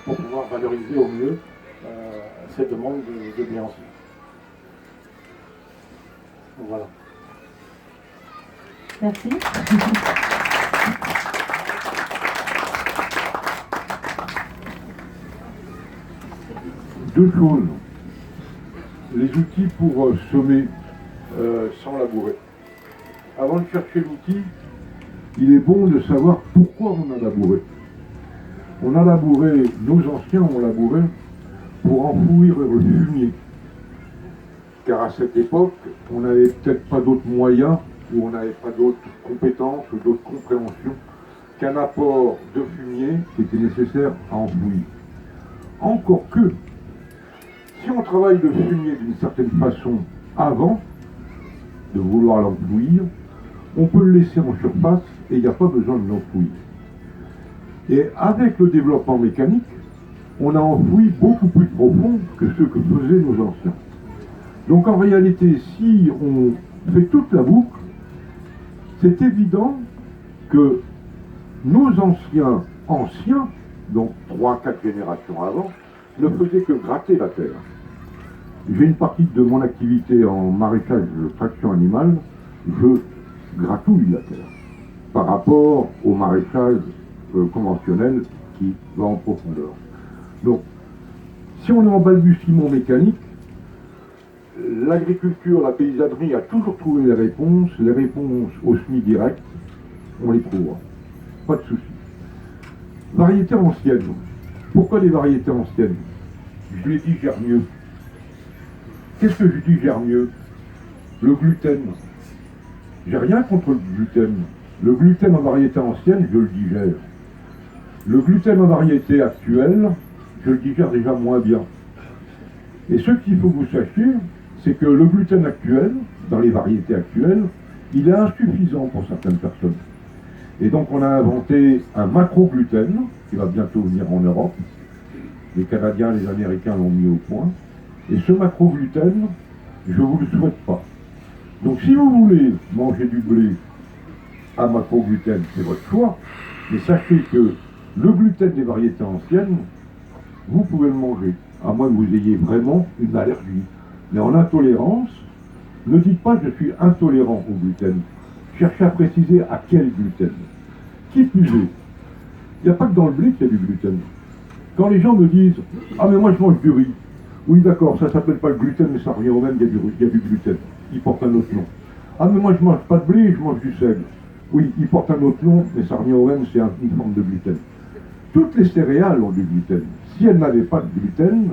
pour pouvoir valoriser au mieux cette demande de biens anciens. Donc, voilà. Merci. Deux choses. Les outils pour semer sans labourer. Avant de chercher l'outil, il est bon de savoir pourquoi on a labouré. On a labouré, nos anciens ont labouré pour enfouir le fumier. Car à cette époque, on n'avait peut-être pas d'autres moyens, ou on n'avait pas d'autres compétences, ou d'autres compréhensions, qu'un apport de fumier qui était nécessaire à enfouir. Encore que, si on travaille le fumier d'une certaine façon avant de vouloir l'enfouir, on peut le laisser en surface et il n'y a pas besoin de l'enfouir. Et avec le développement mécanique, on a enfoui beaucoup plus profond que ce que faisaient nos anciens. Donc en réalité, si on fait toute la boucle, c'est évident que nos anciens, donc 3-4 générations avant, ne faisaient que gratter la terre. J'ai une partie de mon activité en maraîchage de traction animale, je gratouille la terre par rapport au maraîchage conventionnel qui va en profondeur. Donc, si on est en balbutiement mécanique, l'agriculture, la paysannerie a toujours trouvé les réponses au semis direct, on les trouvera, pas de souci. Variétés anciennes. Pourquoi des variétés anciennes? Je les digère mieux. Qu'est-ce que je digère mieux? Le gluten. J'ai rien contre le gluten. Le gluten en variété ancienne, je le digère. Le gluten en variété actuelle, je le digère déjà moins bien. Et ce qu'il faut que vous sachiez, c'est que le gluten actuel, dans les variétés actuelles, il est insuffisant pour certaines personnes. Et donc on a inventé un macro-gluten, qui va bientôt venir en Europe. Les Canadiens, les Américains l'ont mis au point. Et ce macro-gluten, je ne vous le souhaite pas. Donc si vous voulez manger du blé à macro-gluten, c'est votre choix. Mais sachez que le gluten des variétés anciennes, vous pouvez le manger, à moins que vous ayez vraiment une allergie. Mais en intolérance, ne dites pas je suis intolérant au gluten. Cherchez à préciser à quel gluten. Qui plus est, il n'y a pas que dans le blé qu'il y a du gluten. Quand les gens me disent « Ah mais moi je mange du riz », oui d'accord, ça s'appelle pas le gluten, mais ça revient au même, il y a du gluten. Il porte un autre nom. « Ah mais moi je mange pas de blé, je mange du seigle ». Oui, il porte un autre nom, mais ça revient au même, c'est une forme de gluten. Toutes les céréales ont du gluten. Si elles n'avaient pas de gluten,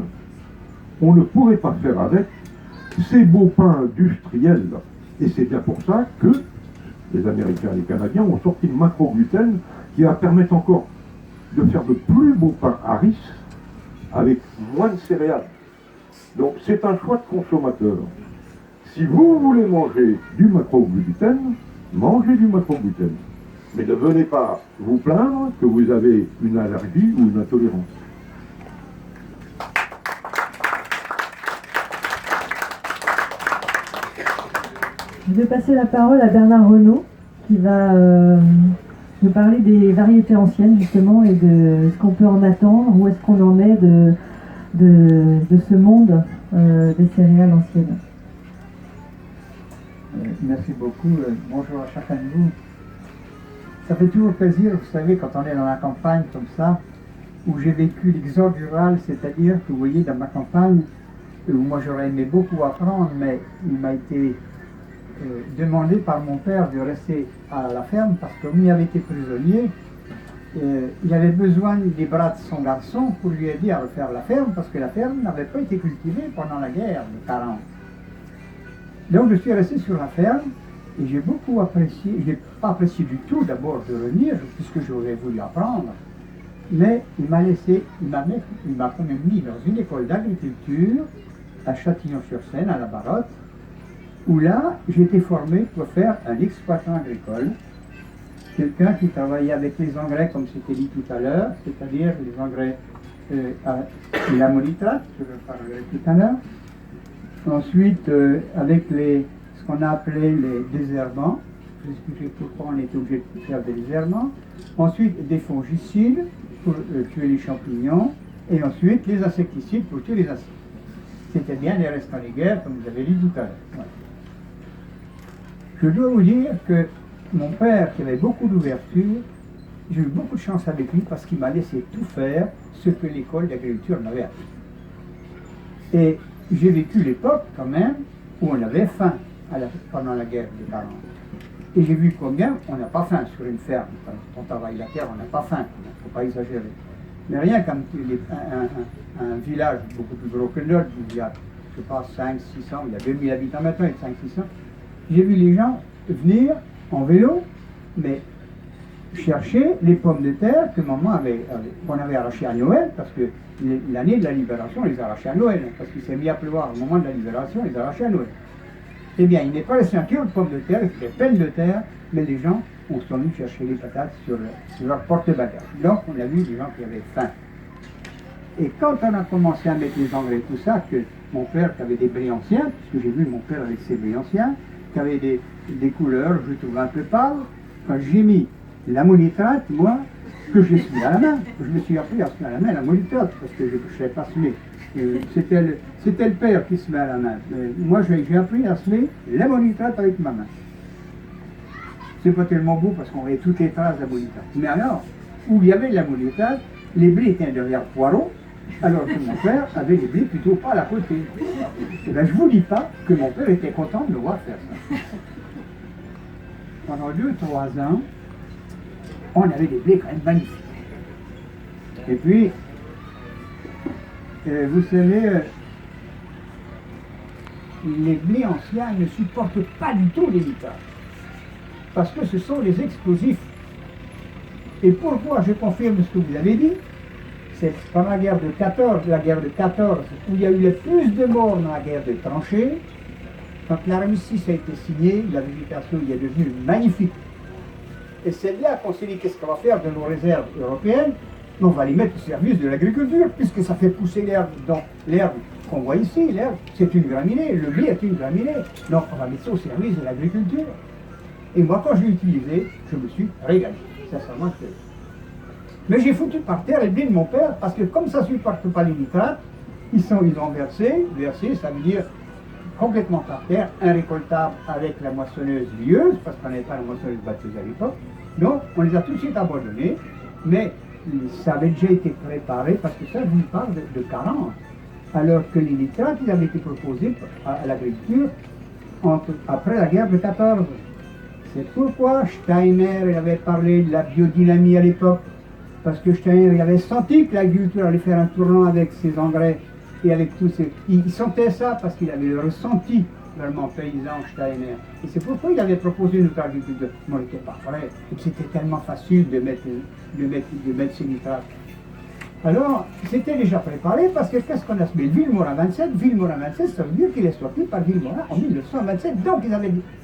on ne pourrait pas faire avec ces beaux pains industriels. Et c'est bien pour ça que les Américains et les Canadiens ont sorti le macro-gluten qui va permettre encore de faire de plus beaux pains à riz avec moins de céréales. Donc c'est un choix de consommateur. Si vous voulez manger du macro-gluten, mangez du macro-gluten. Mais ne venez pas vous plaindre que vous avez une allergie ou une intolérance. Je vais passer la parole à Bernard Renaud, qui va nous parler des variétés anciennes, justement, et de ce qu'on peut en attendre, où est-ce qu'on en est de ce monde des céréales anciennes. Merci beaucoup. Bonjour à chacun de vous. Ça fait toujours plaisir, vous savez, quand on est dans la campagne comme ça, où j'ai vécu l'exode rural, c'est-à-dire que vous voyez, dans ma campagne, où moi j'aurais aimé beaucoup apprendre, mais il m'a été demandé par mon père de rester à la ferme parce que comme il avait été prisonnier, il avait besoin des bras de son garçon pour lui aider à refaire la ferme parce que la ferme n'avait pas été cultivée pendant la guerre de 40. Donc je suis resté sur la ferme et j'ai beaucoup apprécié, je n'ai pas apprécié du tout d'abord de revenir puisque j'aurais voulu apprendre, mais il m'a quand même mis dans une école d'agriculture à Châtillon-sur-Seine, à la Barotte, où là, j'ai été formé pour faire un exploitant agricole, quelqu'un qui travaillait avec les engrais, comme c'était dit tout à l'heure, c'est-à-dire les engrais l'ammonitrate, je vais parler tout à l'heure. Ensuite, avec ce qu'on a appelé les désherbants, je vais expliquer pourquoi on était obligé de faire des désherbants. Ensuite, des fongicides pour tuer les champignons. Et ensuite, les insecticides pour tuer les insectes. C'était bien les restes des guerres, comme vous avez dit tout à l'heure. Voilà. Je dois vous dire que mon père, qui avait beaucoup d'ouverture, j'ai eu beaucoup de chance avec lui parce qu'il m'a laissé tout faire ce que l'école d'agriculture m'avait appris. Et j'ai vécu l'époque quand même où on avait faim pendant la guerre de 40. Et j'ai vu combien on n'a pas faim sur une ferme. Quand on travaille la terre, on n'a pas faim, il ne faut pas exagérer. Mais rien qu'un un village beaucoup plus gros que le nôtre, où il y a, je sais pas, 500, 600, il y a 2000 habitants maintenant, il y a 500, 600, j'ai vu les gens venir en vélo, mais chercher les pommes de terre que maman qu'on avait arrachées à Noël, parce que l'année de la libération, on les arrachait à Noël, parce qu'il s'est mis à pleuvoir au moment de la libération, on les arrachait à Noël. Eh bien, il n'est pas resté un kilo de pommes de terre, c'était peine de terre, mais les gens ont sont venus chercher les patates sur leur porte-bagages. Donc, on a vu des gens qui avaient faim. Et quand on a commencé à mettre les engrais et tout ça, que mon père qui avait des blés anciens, parce que j'ai vu mon père avec ses blés anciens, qui avait des couleurs, je trouve un peu pâles, quand j'ai mis l'ammonitrate, moi, que j'ai semé à la main, je me suis appris à semer à la main l'ammonitrate, parce que je ne savais pas semer. C'était le père qui semait à la main. Moi, j'ai appris à semer l'ammonitrate avec ma main. C'est pas tellement beau parce qu'on voyait toutes les traces d'ammonitrate. Mais alors, où il y avait de l'ammonitrate, les blés étaient derrière poireaux, alors que mon père avait des blés plutôt pas à côté. Et bien, je ne vous dis pas que mon père était content de me voir faire ça. Pendant 2-3 ans, on avait des blés quand même magnifiques. Et puis, vous savez, les blés anciens ne supportent pas du tout les nitrates, parce que ce sont les explosifs. Et pourquoi je confirme ce que vous avez dit, c'est pendant la guerre de 14, où il y a eu le plus de morts dans la guerre de tranchées, quand l'armistice a été signé, la végétation y est devenue magnifique. Et c'est là qu'on s'est dit qu'est-ce qu'on va faire de nos réserves européennes. On va les mettre au service de l'agriculture, puisque ça fait pousser l'herbe. Donc l'herbe qu'on voit ici, l'herbe, c'est une graminée, le blé est une graminée. Donc on va mettre ça au service de l'agriculture. Et moi, quand je l'ai utilisé, je me suis régalé. Sincèrement, mais j'ai foutu par terre les blés de mon père, parce que comme ça ne supporte pas les nitrates, ils ont versé, ça veut dire complètement par terre, irrécoltable avec la moissonneuse lieuse, parce qu'on n'avait pas la moissonneuse batteuse à l'époque. Donc on les a tout de suite abandonnés, mais ça avait déjà été préparé, parce que ça, je vous parle de 40. Alors que les nitrates, ils avaient été proposés à l'agriculture après la guerre de 14. C'est pourquoi Steiner il avait parlé de la biodynamie à l'époque, parce que Steiner il avait senti que l'agriculture allait faire un tournant avec ses engrais et avec tous ces... Il sentait ça parce qu'il avait le ressenti vraiment paysan Steiner. Et c'est pourquoi il avait proposé une agriculture. Mais on n'était pas prêt. Et c'était tellement facile de mettre ces nitrates. Alors, c'était déjà préparé parce que qu'est-ce qu'on a semé? Villemorin 27, ça veut dire qu'il est sorti par Villemorin en 1927. Donc,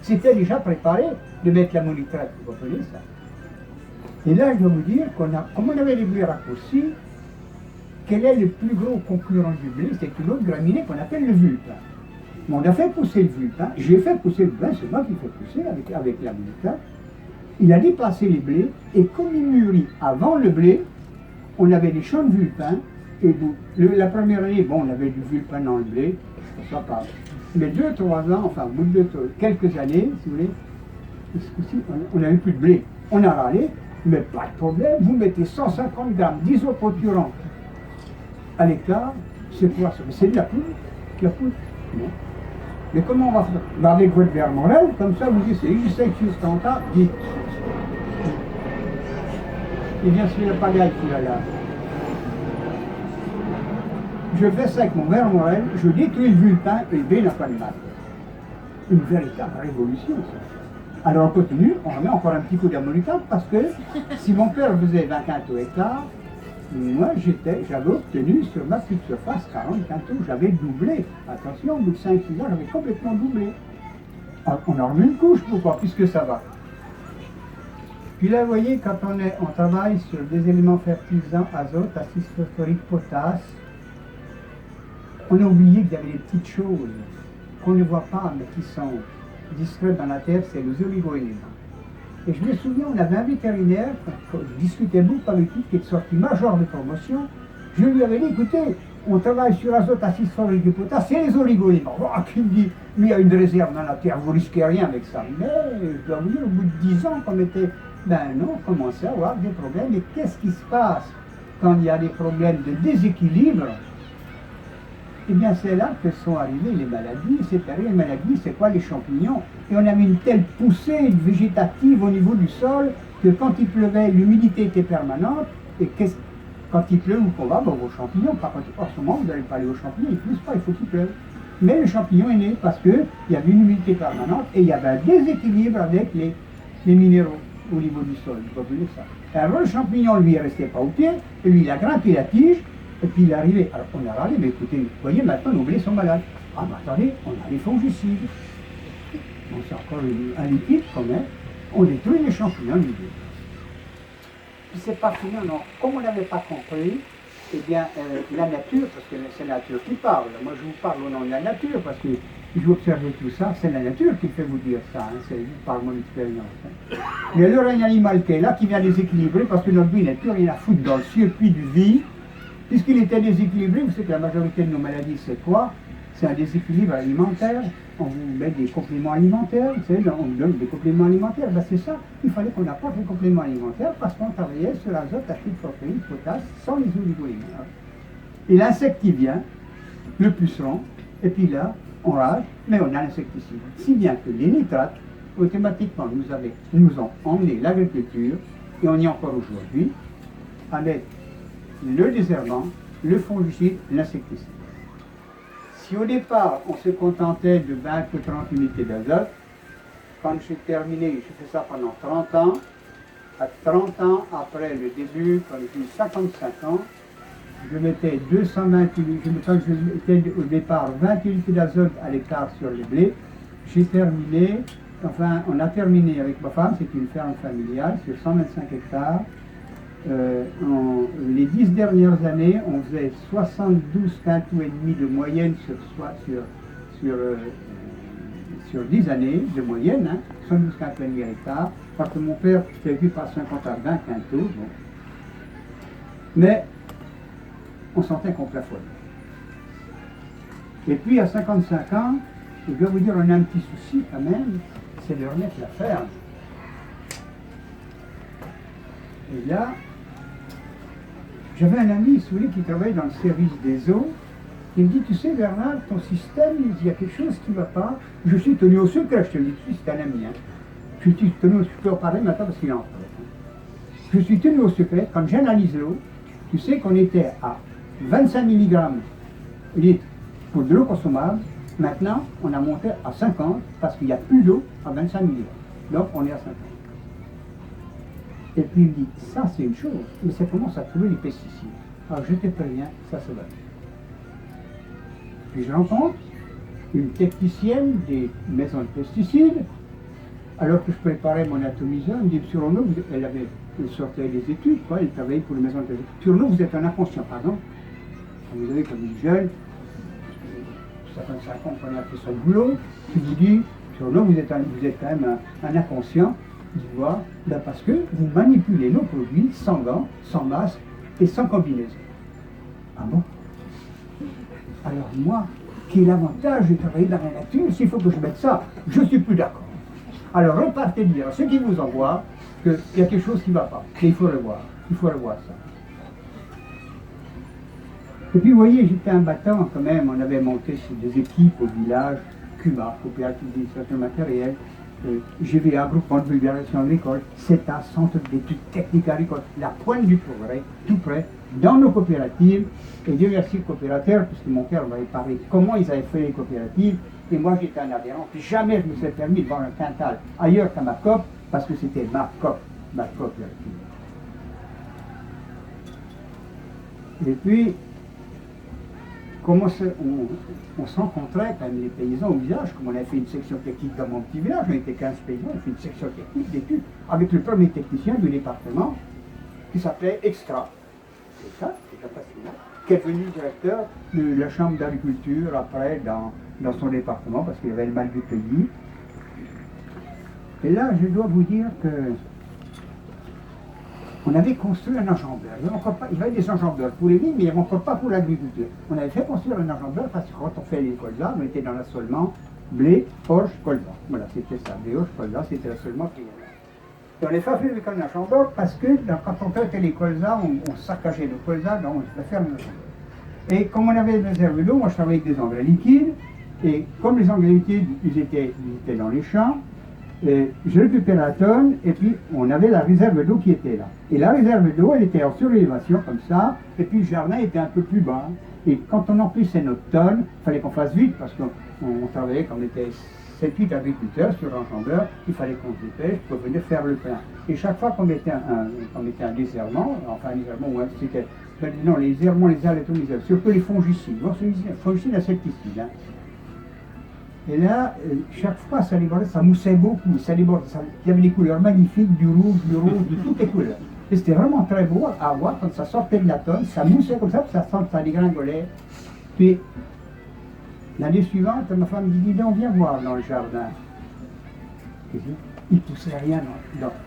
c'était déjà préparé de mettre l'ammonitrate. Vous comprenez ça? Et là, je dois vous dire comme on avait les blés raccourcis, quel est le plus gros concurrent du blé? C'est une autre graminée qu'on appelle le vulpin. On a fait pousser le vulpin, j'ai fait pousser le vulpin, c'est moi qui l'ai fait pousser avec l'ammonitrate. Il a dépassé les blés, et comme il mûrit avant le blé, on avait des champs de vulpin, et la première année, bon, on avait du vulpin dans le blé, ça pas. Mais 2-3 ans, enfin, au bout de quelques années, si vous voulez, on n'avait plus de blé. On a râlé, mais pas de problème, vous mettez 150 grammes d'isoproturant à l'hectare, c'est quoi ça? C'est de la poudre. Non. Mais comment on va faire? Ben avec votre vermorel, comme ça, vous dites, c'est juste en tas, dites. Il vient se faire la pagaille qui là. Je fais ça avec mon vermorel, je détruis le vulpin et le blé n'a pas de mal. Une véritable révolution, ça. Alors on continue, on remet encore un petit coup d'ammonitrate parce que si mon père faisait 20 quintaux hectares, moi j'avais obtenu sur ma petite surface 40 quintaux, j'avais doublé. Attention, au bout de 5-6 ans, j'avais complètement doublé. Alors, on en remet une couche, pourquoi? Puisque ça va. Puis là, vous voyez, quand on travaille sur des éléments fertilisants, azote, acide phosphorique, potasse, on a oublié qu'il y avait des petites choses qu'on ne voit pas, mais qui sont discrètes dans la terre, c'est les oligo-éléments. Et je me souviens, on avait un vétérinaire, je discutais beaucoup avec lui, qui est sorti major de promotion, Je lui avais dit, écoutez, on travaille sur l'azote à 6 fois du potasse, c'est les oligo-éléments. Oh, qui me dit, mais il y a une réserve dans la terre, vous risquez rien avec ça. Mais je dois vous dire, au bout de 10 ans qu'on était, ben non, on commençait à avoir des problèmes. Et qu'est-ce qui se passe quand il y a des problèmes de déséquilibre? Eh bien, c'est là que sont arrivées les maladies. C'est-à-dire, les maladies, c'est quoi? Les champignons. Et on avait une telle poussée végétative au niveau du sol que quand il pleuvait, l'humidité était permanente. Et quand il pleut, où qu'on va, bon, vos champignons, par contre, en ce moment, vous n'allez pas aller aux champignons, ils ne poussent pas, il faut qu'il pleuve. Mais le champignon est né parce qu'il y avait une humidité permanente et il y avait un déséquilibre avec les minéraux au niveau du sol. Je peux vous dire ça. Alors le champignon, lui, il restait pas au pied, et lui, il a grimpé la tige, et puis il est arrivé. Alors on a râlé, mais écoutez, vous voyez, maintenant nos blés sont malades. Ah, mais attendez, on a les fongicides. Donc c'est encore un liquide quand même. On détruit les champignons du blé. Puis c'est pas fini, non. Comme on n'avait pas compris, eh bien, la nature, parce que c'est la nature qui parle. Moi, je vous parle au nom de la nature, parce que j'ai observé tout ça. C'est la nature qui fait vous dire ça. Hein, c'est par mon expérience. Hein. Mais alors, un animal qui est là, qui vient déséquilibrer, parce que notre vie n'a plus rien à foutre dans le circuit du vie. Puisqu'il était déséquilibré, vous savez que la majorité de nos maladies, c'est quoi? C'est un déséquilibre alimentaire. On vous met des compléments alimentaires, vous savez, on vous donne des compléments alimentaires. Ben c'est ça, il fallait qu'on apporte les compléments alimentaires parce qu'on travaillait sur l'azote, l'acide phosphorique, potasse, sans les oligo-éléments. Et l'insecte qui vient, le puceron, et puis là, on rage, mais on a l'insecticide. Si bien que les nitrates, automatiquement, nous ont emmené l'agriculture, et on y est encore aujourd'hui, avec le désherbant, le fongicide, l'insecticide. Si au départ, on se contentait de 20 ou 30 unités d'azote, quand j'ai terminé, j'ai fait ça pendant 30 ans, à 30 ans après le début, quand j'ai eu 55 ans, je mettais 220 unités, je mettais au départ 20 unités d'azote à l'hectare sur les blés. J'ai terminé, enfin, on a terminé avec ma femme, c'est une ferme familiale sur 125 hectares. Les 10 dernières années, on faisait 72 quintaux et demi de moyenne sur 10 années de moyenne, hein, 72 quintaux et demi à l'hectare, parce que mon père s'est vu par 50 à 20 quintaux. Bon. Mais on sentait qu'on plafonnait. Et puis à 55 ans, je dois vous dire, on a un petit souci quand même, c'est de remettre la ferme. Et là, j'avais un ami, si vous voulez, qui travaille dans le service des eaux. Il me dit, tu sais Bernard, ton système, il y a quelque chose qui ne va pas. Je suis tenu au secret, je te le dis, c'est un ami. Hein. Je suis tenu au secret, je peux en parler maintenant parce qu'il est en retraite. Je suis tenu au secret, quand j'analyse l'eau, tu sais qu'on était à 25 mg litres pour de l'eau consommable. Maintenant, on a monté à 50 parce qu'il n'y a plus d'eau à 25 mg. Donc, on est à 50. Et puis il me dit, ça c'est une chose, mais ça commence à trouver les pesticides. Alors je te préviens, ça se va. Puis je rencontre une technicienne des maisons de pesticides, alors que je préparais mon atomiseur, elle me dit, sur nous, elle sortait des études, quoi, elle travaillait pour les maisons de pesticides. Sur nous, vous êtes un inconscient, pardon. Vous avez comme une jeune, 55 ans, qu'on a fait son boulot, qui vous dit, sur nous, vous êtes quand même un inconscient. Tu vois, ben parce que vous manipulez nos produits sans gants, sans masque et sans combinaison. Ah bon? Alors moi, quel avantage de travailler dans la nature s'il faut que je mette ça? Je ne suis plus d'accord. Alors repartez dire à ceux qui vous envoient qu'il y a quelque chose qui ne va pas. Et il faut le voir. Il faut revoir ça. Et puis vous voyez, j'étais un battant quand même. On avait monté sur des équipes au village, CUMA, Coopérative d'Initiation Matérielle, GVA, Groupement de vulgarisation agricole, CETA, Centre d'études techniques agricoles, la pointe du progrès, tout près, dans nos coopératives, et Dieu merci le coopérateur, puisque mon père m'avait parlé comment ils avaient fait les coopératives, et moi j'étais un adhérent, puis jamais je me suis permis de vendre un quintal ailleurs qu'à ma COP, parce que c'était ma COP, ma coopérative. Et puis, comment on se rencontrait quand même les paysans au village, comme on avait fait une section technique dans mon petit village, on était 15 paysans, on a fait une section technique d'études avec le premier technicien du département qui s'appelait Extra. C'est ça, c'est fascinant, qui est devenu directeur de la chambre d'agriculture après dans son département parce qu'il avait le mal du pays. Et là, je dois vous dire que on avait construit un enjambeur. Il y avait des enjambeurs pour les vignes, mais il n'y avait encore pas pour l'agriculture. On avait fait construire un enjambeur parce que quand on fait les colzas, on était dans l'assolement blé, orge, colza. Voilà, c'était ça. Blé, orge, colza, c'était l'assolement qui était là. Et on les fait avec un enjambeur parce que quand on traitait les colzas, on saccageait le colza, donc on devait faire un enjambeur. Et comme on avait des réserves d'eau, moi je travaillais avec des engrais liquides. Et comme les engrais liquides, ils étaient dans les champs, je récupérais la tonne et puis on avait la réserve d'eau qui était là. Et la réserve d'eau, elle était en surélévation comme ça, et puis le jardin était un peu plus bas. Et quand on emplissait notre tonne, il fallait qu'on fasse vite parce qu'on travaillait quand on était 7-8 agriculteurs sur l'enjambeur, il fallait qu'on se dépêche pour venir faire le plein. Et chaque fois qu'on mettait un désherbement, enfin un désherbement, ouais, c'était... Non, les errements, les allétonisations, surtout les fongicides. Bon, les fongicides insecticides. Hein. Et là, chaque fois, ça débordait, ça moussait beaucoup. Ça débordait, il y avait des couleurs magnifiques, du rouge, de toutes les couleurs. Et c'était vraiment très beau à voir quand ça sortait de la tonne, ça moussait comme ça, puis ça dégringolait. Puis, l'année suivante, ma femme me dit, dis donc, viens voir dans le jardin. Il ne poussait rien.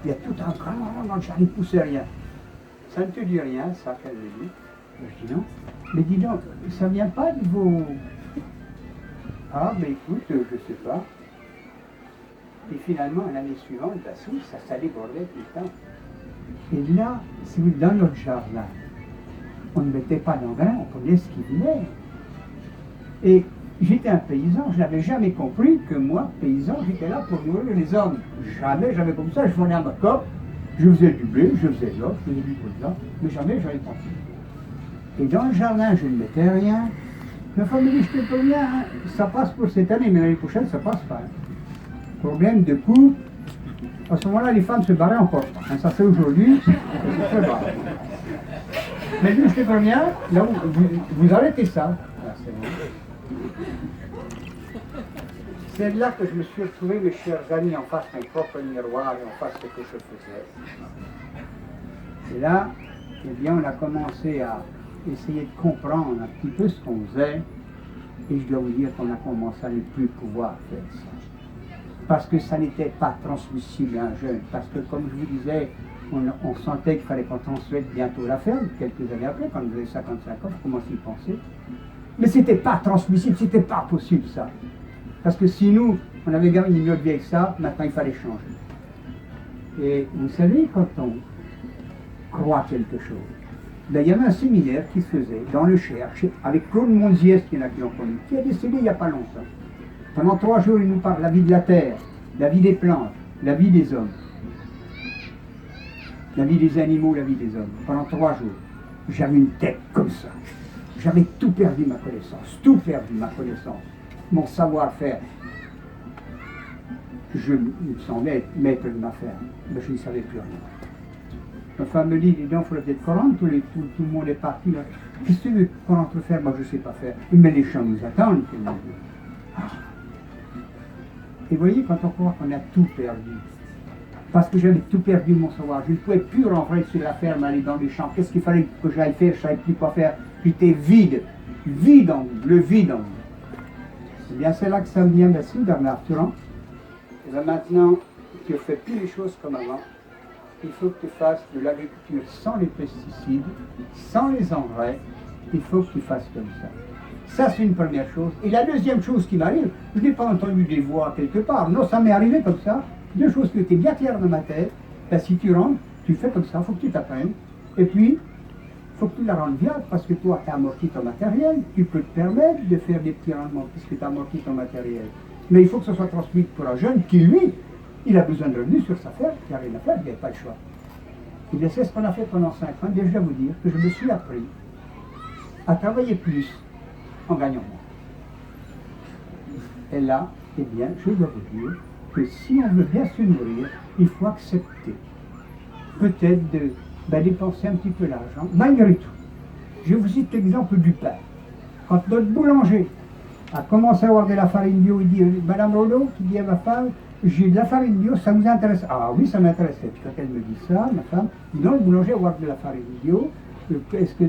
Il y a tout un grand dans le jardin, il ne poussait rien. Ça ne te dit rien, ça, qu'elle me dit. Je dis non. Mais dis donc, ça ne vient pas de vos... Ah, mais écoute, je ne sais pas. Et finalement, l'année suivante, bah, ça débordait tout le temps. Et là, si vous dans notre jardin, on ne mettait pas d'engrais, on prenait ce qui venait. Et j'étais un paysan, je n'avais jamais compris que moi, paysan, j'étais là pour nourrir les hommes. Jamais, jamais comme ça, je venais à ma cope. Je faisais du blé, je faisais de l'or, je faisais du colza, mais jamais j'avais compris. Et dans le jardin, je ne mettais rien. Ma femme me dit, je te peux rien, hein. Ça passe pour cette année, mais l'année prochaine, ça passe pas. Problème de coût. À ce moment-là, les femmes se barraient en portant. Hein, ça c'est aujourd'hui, c'est très bas. Mais lui, je te peux rien, là, vous arrêtez ça. Ah, c'est bon. C'est là que je me suis retrouvé, mes chers amis, en face de mon propre miroir et en face de ce que je faisais. Et là, eh bien, on a commencé à essayer de comprendre un petit peu ce qu'on faisait. Et je dois vous dire qu'on a commencé à ne plus pouvoir faire ça. Parce que ça n'était pas transmissible à un jeune. Parce que, comme je vous disais, on sentait qu'il fallait qu'on transmette bientôt la ferme. Quelques années après, quand vous avez 55 ans, vous commencez à y penser. Mais c'était pas transmissible, c'était pas possible ça. Parce que si nous, on avait gagné une autre vie avec ça, maintenant il fallait changer. Et vous savez, quand on croit quelque chose, ben, il y avait un séminaire qui se faisait dans le Cher, avec Claude Monziès, qui en a qui l'ont connu, qui a décédé il n'y a pas longtemps. Pendant 3 jours, il nous parle de la vie de la terre, la vie des plantes, la vie des hommes, la vie des animaux, la vie des hommes. Pendant 3 jours, j'avais une tête comme ça. J'avais tout perdu ma connaissance, mon savoir-faire. Je me semblais être maître de ma ferme, mais je ne savais plus rien. Ma femme me dit, dis donc, il faudrait peut-être qu'on rentre, tout le monde est parti là. Qu'est-ce que tu veux qu'on rentre faire? Moi, je ne sais pas faire. Mais les champs nous attendent. Et vous voyez, quand on croit qu'on a tout perdu, parce que j'avais tout perdu mon savoir, je ne pouvais plus rentrer sur la ferme, aller dans les champs. Qu'est-ce qu'il fallait que j'aille faire? Je ne savais plus quoi faire. J'étais vide en vous, le vide en vous. Eh bien, c'est là que ça me vient, merci Bernard Turan. Et bien maintenant, tu ne fais plus les choses comme avant. Il faut que tu fasses de l'agriculture sans les pesticides, sans les engrais. Il faut que tu fasses comme ça. Ça, c'est une première chose. Et la deuxième chose qui m'arrive, je n'ai pas entendu des voix quelque part. Non, ça m'est arrivé comme ça. 2 choses qui étaient bien claires dans ma tête. Ben, si tu rentres, tu fais comme ça, il faut que tu t'apprennes. Et puis, il faut que tu la rendes viable parce que toi, tu as amorti ton matériel. Tu peux te permettre de faire des petits rendements puisque tu as amorti ton matériel. Mais il faut que ce soit transmis pour un jeune qui, lui, il a besoin de revenus sur sa ferme, il n'a rien à faire, il n'y a pas le choix. Et bien, c'est ce qu'on a fait pendant 5 ans. Bien, je dois vous dire que je me suis appris à travailler plus en gagnant moins. Et là, eh bien, je dois vous dire que si on veut bien se nourrir, il faut accepter peut-être de dépenser un petit peu l'argent, malgré tout. Je vous cite l'exemple du pain. Quand notre boulanger a commencé à avoir de la farine bio, il dit, Madame Rollo, qui dit à ma femme, j'ai de la farine bio, ça vous intéresse? Ah oui, ça m'intéressait. Quand elle me dit ça, ma femme, dit non, le boulanger va avoir de la farine bio, est-ce que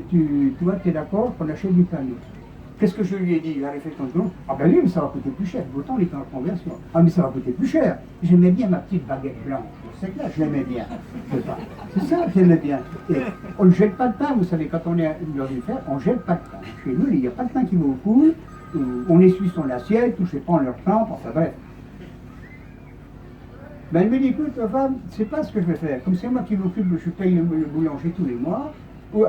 toi, tu es d'accord qu'on achète du pain bio? Qu'est-ce que je lui ai dit? La réflexion seconde. Ah ben oui, mais ça va coûter plus cher. Autant on est en conversion. Ah mais ça va coûter plus cher. J'aimais bien ma petite baguette blanche. C'est clair, je l'aimais bien. C'est ça, j'aimais bien. Et on ne jette pas de pain, vous savez, quand on est dans une fête, on ne jette pas de pain. Chez nous, il n'y a pas de pain qui va au coude. On essuie son assiette, touchez pas, on leur plante, enfin bref. Ben, elle me dit, écoute, femme, c'est pas ce que je vais faire. Comme c'est moi qui m'occupe, je paye le boulanger tous les mois. Au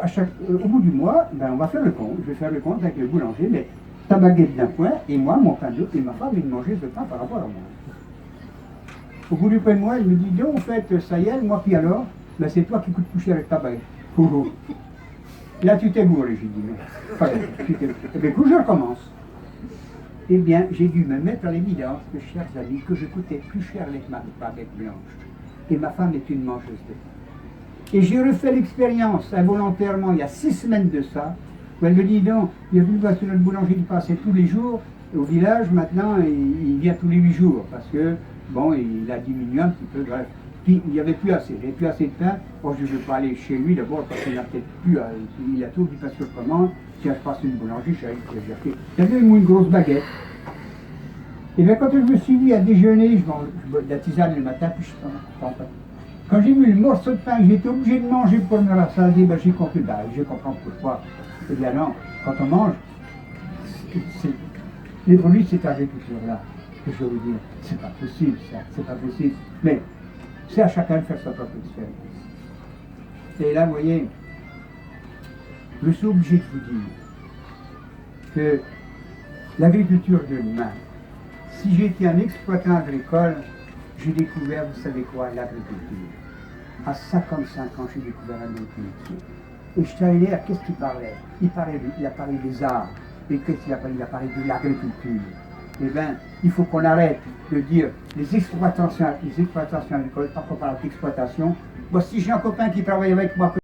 bout du mois, ben, on va faire le compte. Je vais faire le compte avec le boulanger, mais ta baguette d'un coin, et moi, mon pain d'eau, et ma femme, il mangeait ce pain par rapport à moi. Au bout du pain de mois, elle me dit, donc, en fait, ça y est, moi, puis alors, ben, c'est toi qui coûte plus cher avec ta baguette. Là, tu t'es bourré, j'ai dit. Enfin, et bien, écoute, je recommence. Eh bien, j'ai dû me mettre à l'évidence, mes chers amis, que je coûtais plus cher avec ma baguette blanche. Et ma femme est une mangeuse de pain. Et j'ai refait l'expérience involontairement il y a 6 semaines de ça, où elle me dit donc, il y a plus de notre boulanger qui passait tous les jours au village, maintenant il vient tous les 8 jours, parce que, bon, il a diminué un petit peu, bref. Puis il n'y avait plus assez, j'avais plus assez de pain. Bon, je ne vais pas aller chez lui d'abord, parce qu'il n'a peut-être plus, il a tout du pain sur commande. Tiens, je passe une boulangerie, j'ai acheté. J'avais une grosse baguette. Et bien quand je me suis mis à déjeuner, je bois de la tisane le matin, puis je prends pas. Quand j'ai vu le morceau de pain que j'étais obligé de manger pour me rassasier, ben, j'ai compris, ben, je comprends pourquoi. Eh bien non, quand on mange, les produits de cette agriculture-là, que je veux vous dire, c'est pas possible ça, c'est pas possible. Mais c'est à chacun de faire sa propre expérience. Et là, vous voyez, je suis obligé de vous dire que l'agriculture de demain, si j'étais un exploitant agricole, j'ai découvert, vous savez quoi, l'agriculture. À 55 ans, j'ai découvert un autre métier. Et je suis allé dire, qu'est-ce qu'il parlait? Il a parlé des arts. Et qu'est-ce qu'il a parlé? Il a parlé de l'agriculture. Eh bien, il faut qu'on arrête de dire les exploitations agricoles, tant qu'on parle d'exploitation. Bon, si j'ai un copain qui travaille avec moi,